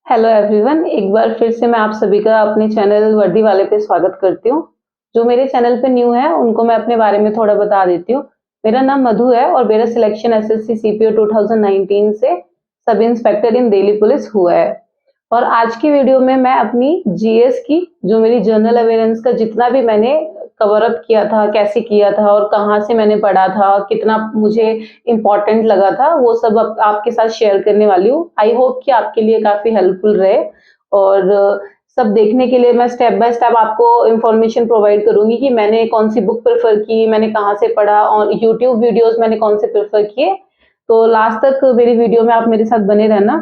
Hello everyone, एक बार फिर से मैं आप सभी का अपने चैनल वर्दी वाले पे स्वागत करती हूँ। जो मेरे चैनल पे न्यू है उनको मैं अपने बारे में थोड़ा बता देती हूँ। मेरा नाम मधु है और मेरा सिलेक्शन एसएससी सीपीओ 2019 से सब इंस्पेक्टर इन दिल्ली पुलिस हुआ है। और आज की वीडियो में मैं अपनी जीएस की जो मेरी जनरल अवेयरेंस का जितना भी मैंने कवर अप किया था, कैसे किया था और कहाँ से मैंने पढ़ा था, कितना मुझे इम्पोर्टेंट लगा था, वो सब आपके साथ शेयर करने वाली हूँ। आई होप कि आपके लिए काफी हेल्पफुल रहे और सब देखने के लिए मैं स्टेप बाय स्टेप आपको इंफॉर्मेशन प्रोवाइड करूंगी कि मैंने कौन सी बुक प्रेफर की, मैंने कहाँ से पढ़ा और यूट्यूब वीडियोस मैंने कौन से प्रेफर किए। तो लास्ट तक मेरी वीडियो में आप मेरे साथ बने रहना।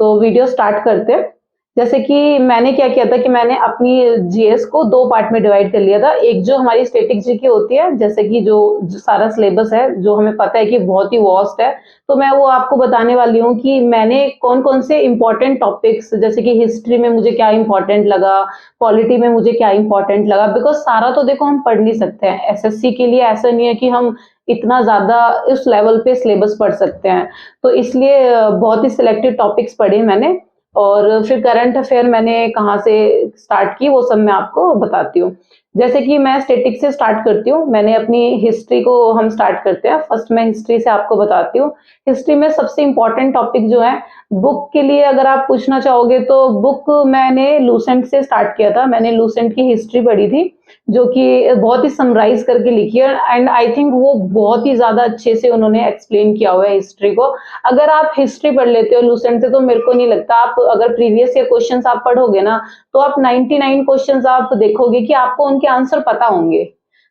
तो वीडियो स्टार्ट करते हैं। जैसे कि मैंने क्या किया था कि मैंने अपनी जीएस को 2 पार्ट में डिवाइड कर लिया था। एक जो हमारी स्टैटिक जीके होती है, जैसे कि जो सारा सिलेबस है, जो हमें पता है कि बहुत ही वास्ट है, तो मैं वो आपको बताने वाली हूँ कि मैंने कौन-कौन से इम्पोर्टेंट टॉपिक्स, जैसे कि हिस्ट्री में मुझे क्या इम्पोर्टेंट लगा, पॉलिटी में मुझे क्या इम्पोर्टेंट लगा, बिकॉज़ सारा तो देखो हम पढ़ नहीं सकते हैं। एसएससी के लिए ऐसा नहीं है कि हम इतना ज़्यादा उस लेवल पे सिलेबस पढ़ सकते हैं। तो इसलिए बहुत ही सिलेक्टेड टॉपिक्स पढ़े मैंने और फिर करंट अफेयर मैंने कहाँ से स्टार्ट की वो सब मैं आपको बताती हूँ। जैसे कि मैं स्टैटिक से स्टार्ट करती हूँ, मैंने अपनी हिस्ट्री को हम स्टार्ट करते हैं। फर्स्ट मैं हिस्ट्री से आपको बताती हूँ। हिस्ट्री में सबसे इम्पोर्टेंट टॉपिक जो है, बुक के लिए अगर आप पूछना चाहोगे तो बुक मैंने लूसेंट से स्टार्ट किया था। मैंने लूसेंट की हिस्ट्री पढ़ी थी, जो कि बहुत ही समराइज़ करके लिखी है एंड आई थिंक वो बहुत ही ज़्यादा अच्छे से उन्होंने एक्सप्लेन किया हुआ है हिस्ट्री को। अगर आप हिस्ट्री पढ़ लेते हो लूसेंट से तो मेरे को नहीं लगता, आप अगर प्रीवियस ईयर क्वेश्चंस आप पढ़ोगे ना, तो आप 99 क्वेश्चंस आप देखोगे कि आपको उनके आंसर पता होंगे।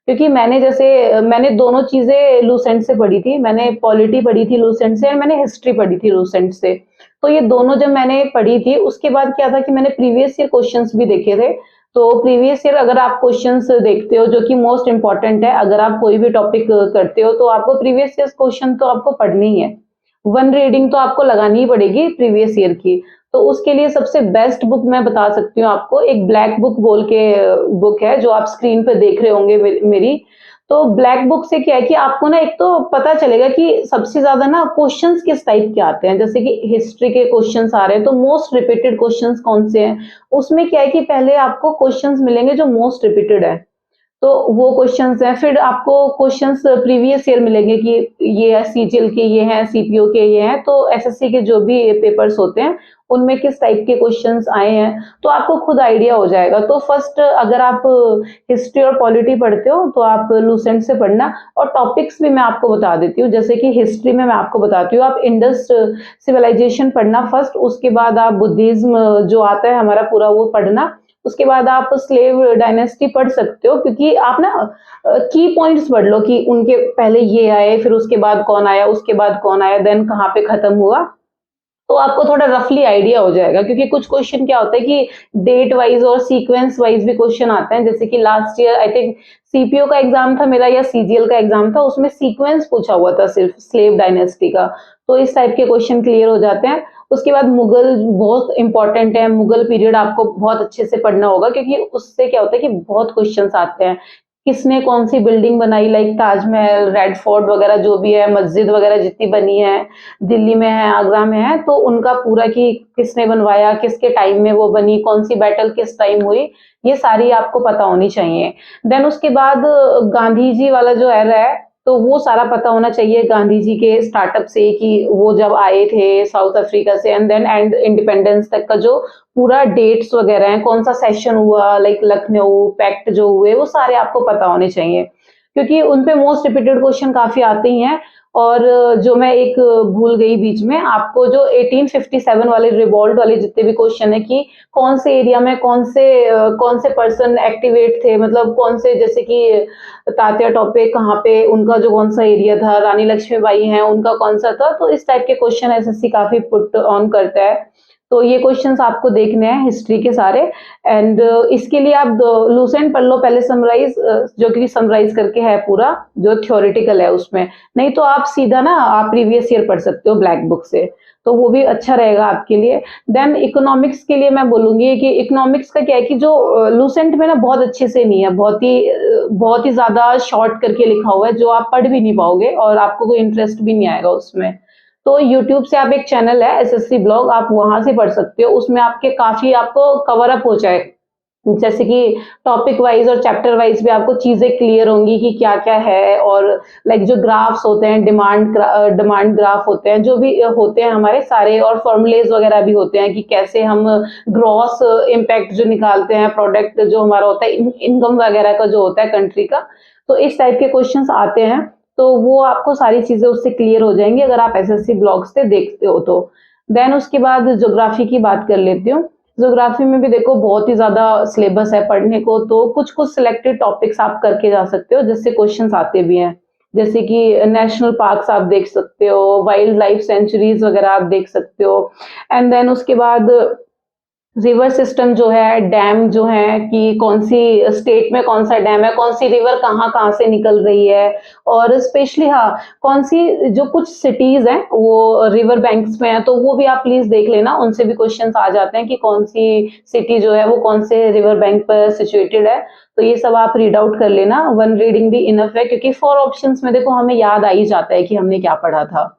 क्योंकि मैंने दोनों चीज़ें लूसेंट से पढ़ी थी। मैंने पॉलिटी पढ़ी थी लूसेंट से और मैंने हिस्ट्री पढ़ी थी लूसेंट से। तो ये दोनों जब मैंने पढ़ी थी, उसके बाद क्या था कि मैंने प्रीवियस ईयर क्वेश्चंस भी देखे थे। तो प्रीवियस ईयर अगर आप क्वेश्चंस देखते हो, जो कि मोस्ट इम्पोर्टेंट है, अगर आप कोई भी टॉपिक करते हो तो आपको प्रीवियस ईयर क्वेश्चन तो आपको पढ़नी ही है। वन रीडिंग तो आपको लगानी ही पड़ेगी प्रीवियस ईयर की। तो उसके लिए सबसे बेस्ट बुक मैं बता सकती हूँ आपको, एक ब्लैक बुक बोल के बुक है जो आप स्क्रीन पे देख रहे होंगे मेरी। तो ब्लैक बुक से क्या है कि आपको ना एक तो पता चलेगा कि सबसे ज्यादा ना क्वेश्चंस किस टाइप के आते हैं। जैसे कि हिस्ट्री के क्वेश्चंस आ रहे हैं तो मोस्ट रिपीटेड क्वेश्चंस कौन से हैं, उसमें क्या है कि पहले आपको क्वेश्चंस मिलेंगे जो मोस्ट रिपीटेड है, तो वो क्वेश्चंस हैं। फिर आपको क्वेश्चंस प्रीवियस ईयर मिलेंगे कि ये है सीजीएल के, ये हैं सीपीओ के, ये हैं। तो एसएससी के जो भी पेपर्स होते हैं उनमें किस टाइप के क्वेश्चंस आए हैं, तो आपको खुद आइडिया हो जाएगा। तो फर्स्ट अगर आप हिस्ट्री और पॉलिटी पढ़ते हो तो आप लूसेंट से पढ़ना। और टॉपिक्स भी मैं आपको बता देती हूँ। जैसे कि हिस्ट्री में मैं आपको बताती हूँ, आप इंडस सिविलाइजेशन पढ़ना फर्स्ट, उसके बाद आप बुद्धिज्म जो आता है हमारा पूरा वो पढ़ना। उसके बाद आप स्लेव डायनेस्टी पढ़ सकते हो, क्योंकि आप ना की पॉइंट्स पढ़ लो कि उनके पहले ये आए, फिर उसके बाद कौन आया, उसके बाद कौन आया, देन कहाँ पे खत्म हुआ। तो आपको थोड़ा रफली आइडिया हो जाएगा, क्योंकि कुछ क्वेश्चन क्या होता है कि डेट वाइज और सीक्वेंस वाइज भी क्वेश्चन आते हैं। जैसे कि last year I think CPO का एग्जाम था मेरा या सीजीएल का एग्जाम था, उसमें सीक्वेंस पूछा हुआ था सिर्फ स्लेव डायनेस्टी का। तो इस टाइप के क्वेश्चन क्लियर हो जाते हैं। उसके बाद मुगल बहुत इंपॉर्टेंट है, मुगल पीरियड आपको बहुत अच्छे से पढ़ना होगा, क्योंकि उससे क्या होता है कि बहुत क्वेश्चंस आते हैं। किसने कौन सी बिल्डिंग बनाई, लाइक ताजमहल, रेड फोर्ट वगैरह जो भी है, मस्जिद वगैरह जितनी बनी है, दिल्ली में है, आगरा में है, तो उनका पूरा कि किसने बनवाया, किसके टाइम में वो बनी, कौन सी बैटल किस टाइम हुई, ये सारी आपको पता होनी चाहिए। देन उसके बाद गांधी जी वाला जो एरा है, तो वो सारा पता होना चाहिए गांधी जी के स्टार्टअप से कि वो जब आए थे साउथ अफ्रीका से एंड देन एंड इंडिपेंडेंस तक का जो पूरा डेट्स वगैरह है, कौन सा सेशन हुआ, लाइक लखनऊ पैक्ट जो हुए, वो सारे आपको पता होने चाहिए, क्योंकि उन पे मोस्ट रिपीटेड क्वेश्चन काफी आते ही हैं। और जो मैं एक भूल गई बीच में, आपको जो 1857 वाले रिवॉल्ट वाले जितने भी क्वेश्चन है कि कौन से एरिया में कौन से पर्सन एक्टिवेट थे, मतलब कौन से, जैसे कि तात्या टोपे कहाँ पे, उनका जो कौन सा एरिया था, रानी लक्ष्मीबाई हैं उनका कौन सा था। तो इस टाइप के क्वेश्चन एसएससी काफी पुट ऑन करता है। तो ये क्वेश्चंस आपको देखने हैं हिस्ट्री के सारे। एंड इसके लिए आप लूसेंट पढ़ लो पहले, समराइज जो कि समराइज करके है पूरा, जो थ्योरेटिकल है उसमें। नहीं तो आप सीधा ना आप प्रीवियस ईयर पढ़ सकते हो ब्लैक बुक से, तो वो भी अच्छा रहेगा आपके लिए। देन इकोनॉमिक्स के लिए मैं बोलूंगी कि इकोनॉमिक्स का क्या है कि जो लूसेंट में ना बहुत अच्छे से नहीं है, बहुत ही ज्यादा शॉर्ट करके लिखा हुआ है, जो आप पढ़ भी नहीं पाओगे और आपको कोई इंटरेस्ट भी नहीं आएगा उसमें। तो यूट्यूब से आप एक चैनल है एसएससी ब्लॉग, आप वहां से पढ़ सकते हो। उसमें आपके काफी आपको कवर अप हो जाए, जैसे कि टॉपिक वाइज और चैप्टर वाइज भी आपको चीजें क्लियर होंगी कि क्या क्या है। और लाइक जो ग्राफ्स होते हैं, डिमांड ग्राफ होते हैं, जो भी होते हैं हमारे सारे, और फॉर्मूलेज वगैरह भी होते हैं कि कैसे हम ग्रॉस इम्पैक्ट जो निकालते हैं, प्रोडक्ट जो हमारा होता है, इनकम वगैरह का जो होता है कंट्री का, तो इस टाइप के क्वेश्चंस आते हैं। तो वो आपको सारी चीजें उससे क्लियर हो जाएंगी अगर आप एसएससी ब्लॉग से देखते हो तो। देन उसके बाद ज्योग्राफी की बात कर लेती हूँ। ज्योग्राफी में भी देखो बहुत ही ज्यादा सिलेबस है पढ़ने को, तो कुछ कुछ सिलेक्टेड टॉपिक्स आप करके जा सकते हो जिससे क्वेश्चंस आते भी हैं। जैसे कि नेशनल पार्क्स आप देख सकते हो, वाइल्ड लाइफ सेंचुरीज वगैरह आप देख सकते हो। एंड देन उसके बाद रिवर सिस्टम जो है, डैम जो है कि कौन सी स्टेट में कौन सा डैम है, कौन सी रिवर कहाँ कहाँ से निकल रही है, और स्पेशली हाँ कौन सी जो कुछ सिटीज हैं वो रिवर बैंक्स में है, तो वो भी आप प्लीज देख लेना, उनसे भी क्वेश्चंस आ जाते हैं कि कौन सी सिटी जो है वो कौन से रिवर बैंक पर सिचुएटेड है। तो ये सब आप रीड आउट कर लेना, वन रीडिंग भी इनफ है, क्योंकि 4 ऑप्शंस में देखो हमें याद आ ही जाता है कि हमने क्या पढ़ा था।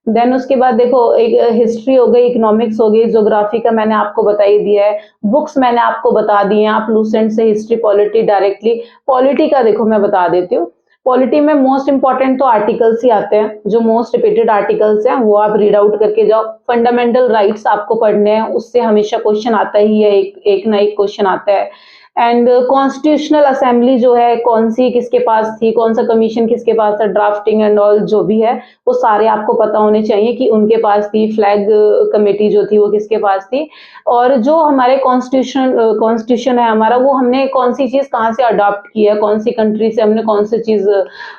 देन उसके बाद देखो एक हिस्ट्री हो गई, इकोनॉमिक्स हो गई, ज्योग्राफी का मैंने आपको बता ही दिया है, बुक्स मैंने आपको बता दी हैं, आप लूसेंट से हिस्ट्री, पॉलिटी डायरेक्टली। पॉलिटी का देखो मैं बता देती हूँ। पॉलिटी में मोस्ट इंपॉर्टेंट तो आर्टिकल्स ही आते हैं, जो मोस्ट रिपीटेड आर्टिकल्स हैं वो आप रीड आउट करके जाओ। फंडामेंटल राइट्स आपको पढ़ने हैं, उससे हमेशा क्वेश्चन आता ही है, एक ना एक क्वेश्चन आता है। एंड कॉन्स्टिट्यूशनल असेंबली जो है कौन सी किसके पास थी, कौन सा कमीशन किसके पास था, ड्राफ्टिंग एंड ऑल जो भी है वो सारे आपको पता होने चाहिए कि उनके पास थी। फ्लैग कमेटी जो थी वो किसके पास थी, और जो हमारे कॉन्स्टिट्यूशन है हमारा, वो हमने कौन सी चीज कहाँ से अडॉप्ट की है, कौन सी कंट्री से हमने कौन सी चीज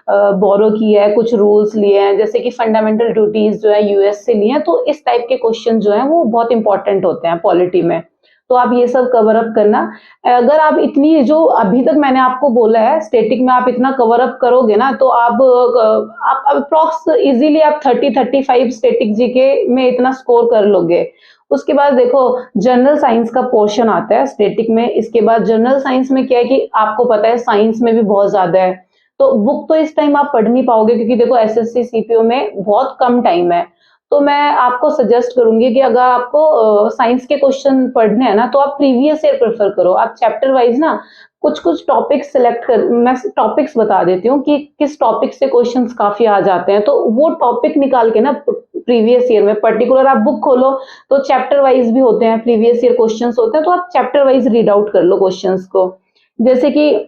बोरो की है, कुछ रूल्स लिए हैं, जैसे कि फंडामेंटल ड्यूटीज जो है यूएस से लिए हैं। तो इस टाइप के क्वेश्चन जो है वो बहुत इंपॉर्टेंट होते हैं पॉलिटी में, तो आप ये सब कवर अप करना। अगर आप इतनी जो अभी तक मैंने आपको बोला है स्टैटिक में आप इतना कवर अप करोगे ना, तो आप अप्रॉक्स इजीली आप 30-35 स्टैटिक जीके में इतना स्कोर कर लोगे। उसके बाद देखो जनरल साइंस का पोर्शन आता है स्टैटिक में। इसके बाद जनरल साइंस में क्या है कि आपको पता है साइंस में भी बहुत ज्यादा है, तो बुक तो इस टाइम आप पढ़ नहीं पाओगे, क्योंकि देखो एसएससी सीपीओ में बहुत कम टाइम है। तो मैं आपको सजेस्ट करूंगी कि अगर आपको साइंस के क्वेश्चन पढ़ने हैं ना, तो आप प्रीवियस ईयर प्रेफर करो। आप चैप्टर वाइज ना कुछ कुछ टॉपिक्स सिलेक्ट कर, मैं टॉपिक्स बता देती हूँ कि किस टॉपिक से क्वेश्चंस काफी आ जाते हैं, तो वो टॉपिक निकाल के ना प्रीवियस ईयर में पर्टिकुलर आप बुक खोलो, तो चैप्टर वाइज भी होते हैं, प्रीवियस ईयर क्वेश्चंस होते हैं, तो आप चैप्टर वाइज रीड आउट कर लो क्वेश्चंस को। जैसे कि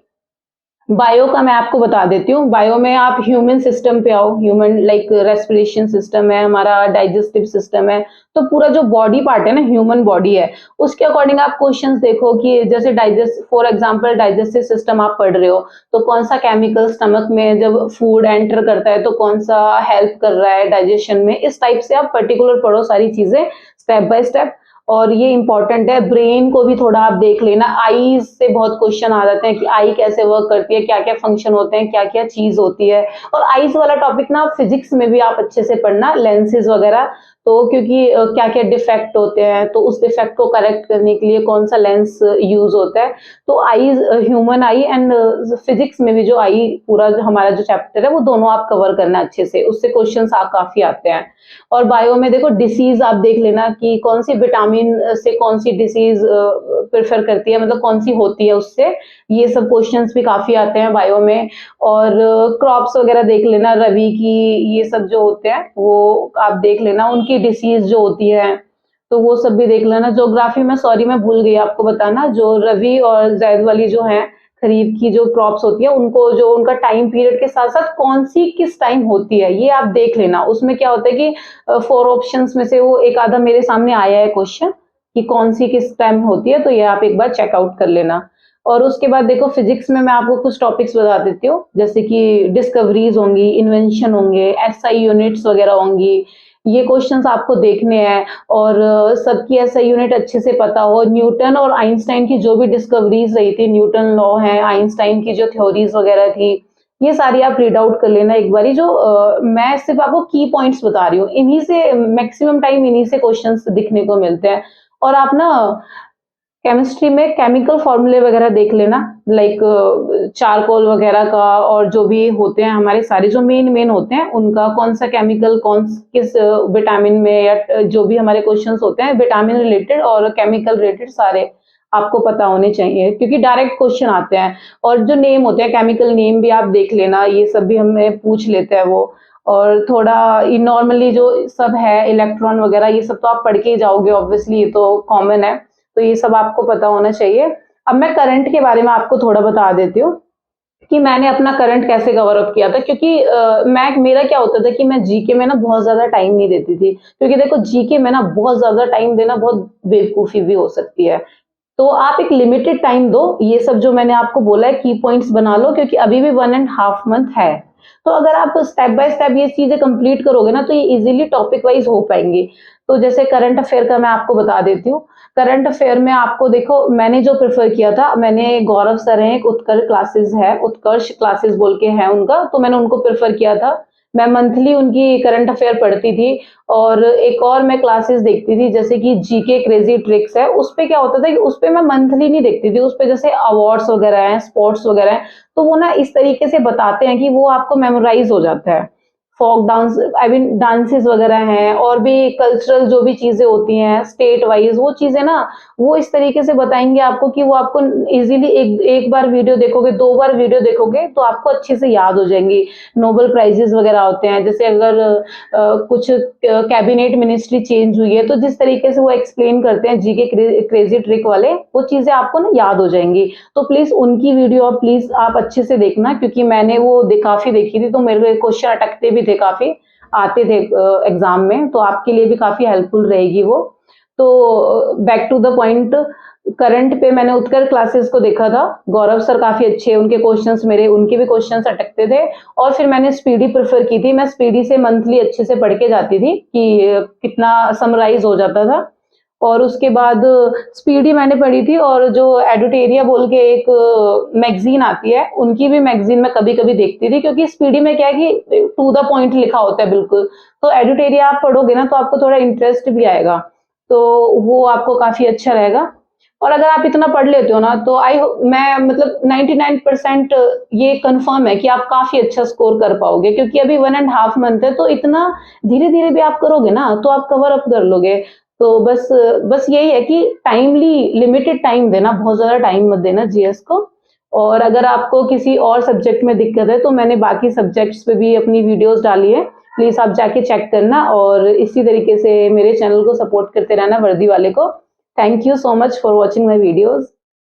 बायो का मैं आपको बता देती हूँ। बायो में आप ह्यूमन सिस्टम पे आओ, ह्यूमन लाइक रेस्पिरेशन सिस्टम है हमारा, डाइजेस्टिव सिस्टम है, तो पूरा जो बॉडी पार्ट है ना, ह्यूमन बॉडी है, उसके अकॉर्डिंग आप क्वेश्चंस देखो कि जैसे digest, for example digestive system आप पढ़ रहे हो, तो कौन सा केमिकल स्टमक में जब फूड एंटर करता है तो कौन सा हेल्प कर रहा है डाइजेशन में, इस टाइप से आप पर्टिकुलर पढ़ो सारी चीजें स्टेप बाय स्टेप। और ये इंपॉर्टेंट है। ब्रेन को भी थोड़ा आप देख लेना, आईज से बहुत क्वेश्चन आ जाते हैं कि आई कैसे वर्क करती है, क्या क्या फंक्शन होते हैं, क्या क्या चीज होती है। और आईज वाला टॉपिक ना फिजिक्स में भी आप अच्छे से पढ़ना, लेंसेज वगैरह, तो क्योंकि क्या क्या डिफेक्ट होते हैं, तो उस डिफेक्ट को करेक्ट करने के लिए कौन सा लेंस यूज होता है। तो eyes, human I and physics में भी जो आई पूरा जो हमारा जो चैप्टर है वो दोनों आप कवर करना अच्छे से, उससे क्वेश्चन काफी आते हैं। और बायो में देखो डिसीज आप देख लेना कि कौन सी विटामिन से कौन सी डिसीज प्रेफर करती है, मतलब कौन सी होती है उससे, ये सब क्वेश्चंस भी काफी आते हैं बायो में। और क्रॉप्स वगैरह देख लेना, रवि की, ये सब जो होते हैं वो आप देख लेना, उनकी डिसीज जो होती है तो वो सब भी देख लेना। ज्योग्राफी में सॉरी मैं भूल गई आपको बताना, जो रवि और जायद वाली जो है खरीफ की जो क्रॉप्स होती है, उनको जो उनका टाइम पीरियड के साथ साथ कौन सी किस टाइम होती है ये आप देख लेना। उसमें क्या होता है कि 4 ऑप्शंस में से वो एक आधा मेरे सामने आया है क्वेश्चन कि कौन सी किस टाइम होती है, तो ये आप एक बार चेकआउट कर लेना। और उसके बाद देखो फिजिक्स में मैं आपको कुछ टॉपिक्स बता देती हूँ, जैसे कि डिस्कवरीज होंगी, इन्वेंशन होंगे, एसआई यूनिट्स वगैरह होंगी, ये क्वेश्चंस आपको देखने हैं। और सबकी एसआई यूनिट अच्छे से पता हो। न्यूटन और आइंस्टाइन की जो भी डिस्कवरीज रही थी, न्यूटन लॉ है, आइंस्टाइन की जो थ्योरीज वगैरह थी, ये सारी आप रीड आउट कर लेना एक बारी। जो मैं सिर्फ आपको की पॉइंट्स बता रही हूँ, इन्हीं से मैक्सिमम टाइम इन्हीं से क्वेश्चंस दिखने को मिलते हैं। और आप ना केमिस्ट्री में केमिकल फॉर्मूले वगैरह देख लेना, लाइक चारकोल वगैरह का, और जो भी होते हैं हमारे सारे जो मेन होते हैं उनका, कौन सा केमिकल कौन किस विटामिन में, या जो भी हमारे क्वेश्चंस होते हैं विटामिन रिलेटेड और केमिकल रिलेटेड सारे आपको पता होने चाहिए, क्योंकि डायरेक्ट क्वेश्चन आते हैं। और जो नेम होते हैं केमिकल नेम भी आप देख लेना, ये सब भी हमें पूछ लेते हैं वो। और थोड़ा नॉर्मली जो सब है इलेक्ट्रॉन वगैरह ये सब तो आप पढ़ के ही जाओगे, ऑब्वियसली ये तो कॉमन है, तो ये सब आपको पता होना चाहिए। अब मैं करंट के बारे में आपको थोड़ा बता देती हूँ कि मैंने अपना करंट कैसे कवर अप किया था, क्योंकि मेरा क्या होता था कि मैं जीके में ना बहुत ज्यादा टाइम नहीं देती थी, क्योंकि देखो जीके में ना बहुत ज्यादा टाइम देना बहुत बेवकूफी भी हो सकती है। तो आप एक लिमिटेड टाइम दो, ये सब जो मैंने आपको बोला है की पॉइंट्स बना लो, क्योंकि अभी भी 1.5 मंथ है। तो अगर आप स्टेप बाय स्टेप ये चीजें कंप्लीट करोगे ना तो ये इजीली टॉपिक वाइज हो पाएंगी। तो जैसे करंट अफेयर का मैं आपको बता देती हूँ। करंट अफेयर में आपको देखो, मैंने जो प्रेफर किया था, मैंने गौरव सर हैं, एक उत्कर्ष क्लासेस है, उत्कर्ष क्लासेस बोल के है उनका, तो मैंने उनको प्रेफर किया था। मैं मंथली उनकी करंट अफेयर पढ़ती थी। और एक और मैं क्लासेस देखती थी जैसे कि जीके क्रेजी ट्रिक्स है, उस पे क्या होता था कि उस पे मैं मंथली नहीं देखती थी, उस पे जैसे अवार्ड्स वगैरह हैं, स्पोर्ट्स वगैरह हैं, तो वो ना इस तरीके से बताते हैं कि वो आपको मेमोराइज हो जाता है। Folk dance, I mean dances वगैरह हैं, और भी कल्चरल जो भी चीजें होती हैं स्टेट वाइज, वो चीजें ना वो इस तरीके से बताएंगे आपको कि वो आपको इजीली एक बार वीडियो देखोगे, 2 बार वीडियो देखोगे तो आपको अच्छे से याद हो जाएंगी। नोबेल प्राइजेस वगैरह होते हैं, जैसे अगर कुछ कैबिनेट मिनिस्ट्री चेंज हुई है, तो जिस तरीके से वो एक्सप्लेन करते हैं जीके क्रेजी ट्रिक वाले, वो चीजें आपको ना याद हो जाएंगी। तो प्लीज उनकी वीडियो प्लीज आप अच्छे से देखना, क्योंकि मैंने वो काफी देखी थी, तो मेरे क्वेश्चन अटकते भी थे, काफी आते थे एग्जाम में, तो आपके लिए भी काफी हेल्पफुल रहेगी वो। तो back to the point, current पे मैंने उत्कर क्लासेस को देखा था, गौरव सर काफी अच्छे, उनके क्वेश्चंस मेरे उनके भी क्वेश्चंस अटकते थे। और फिर मैंने स्पीडी प्रेफर की थी, मैं स्पीडी से मंथली अच्छे से पढ़ के जाती थी कि कितना समराइज हो जाता था। और उसके बाद स्पीडी मैंने पढ़ी थी, और जो एडुटेरिया बोल के एक मैगजीन आती है, उनकी भी मैगजीन मैं कभी कभी देखती थी, क्योंकि स्पीडी में क्या है कि टू द पॉइंट लिखा होता है बिल्कुल। तो एडुटेरिया आप पढ़ोगे ना तो आपको थोड़ा इंटरेस्ट भी आएगा, तो वो आपको काफी अच्छा रहेगा। और अगर आप इतना पढ़ लेते हो ना तो मैं मतलब 99% ये कंफर्म है कि आप काफी अच्छा स्कोर कर पाओगे, क्योंकि अभी 1.5 मंथ है, तो इतना धीरे धीरे भी आप करोगे ना तो आप कवर अप कर लोगे। तो बस यही है कि टाइमली लिमिटेड टाइम देना, बहुत ज्यादा टाइम मत देना जीएस को। और अगर आपको किसी और सब्जेक्ट में दिक्कत है तो मैंने बाकी सब्जेक्ट्स पे भी अपनी वीडियोस डाली है, प्लीज आप जाके चेक करना, और इसी तरीके से मेरे चैनल को सपोर्ट करते रहना, वर्दी वाले को। Thank you so much for watching my videos.